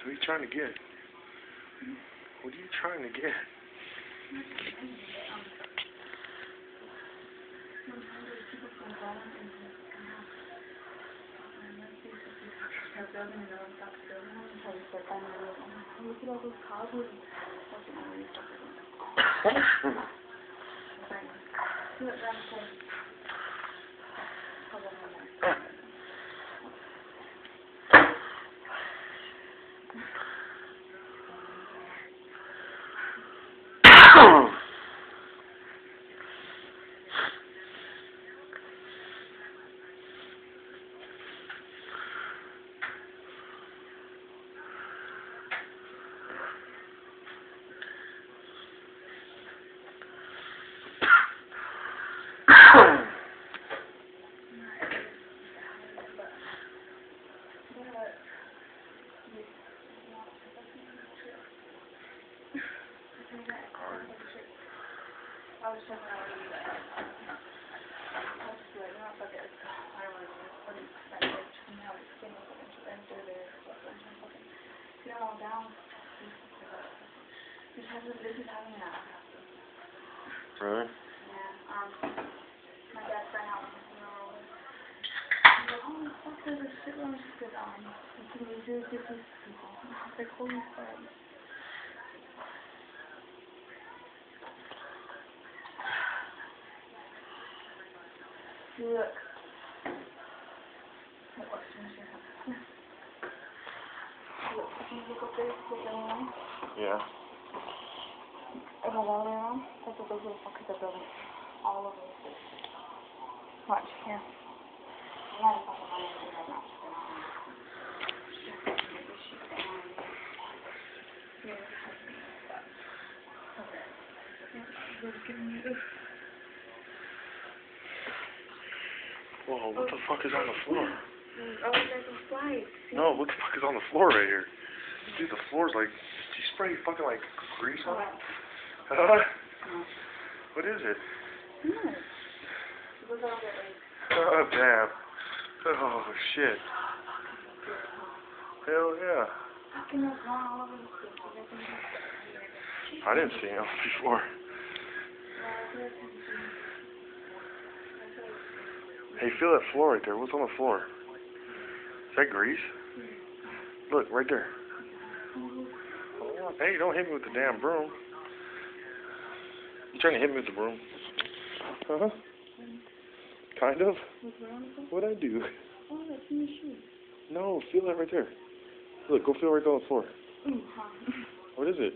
What are you trying to get? What are you trying to get? Really? Yeah, my dad's friend out with the roller. He's like, oh, fuck, there's a shitload of shit on. Can you do this with people? I was like, holy fuck. Look. Look, can you look up there? Look around? Yeah. If I go around, that's what those little fuckers are building. All over the place. Watch, here. I'm not fucking lying to you right now. Whoa, what the fuck is on the floor? Oh, there's a slide. No, what the fuck is on the floor right here? Dude, the floor's like, did you spray fucking like grease on it? Huh? What is it? Look at it. Oh, damn. Oh, shit. Hell yeah. Fucking up all over the place. I didn't see him before. Hey, feel that floor right there. What's on the floor? Is that grease? Look, right there. Hey, don't hit me with the damn broom. You trying to hit me with the broom? Huh? Kind of. What'd I do? Oh, that's in your shoe. No, feel that right there. Look, go feel right there on the floor. What is it?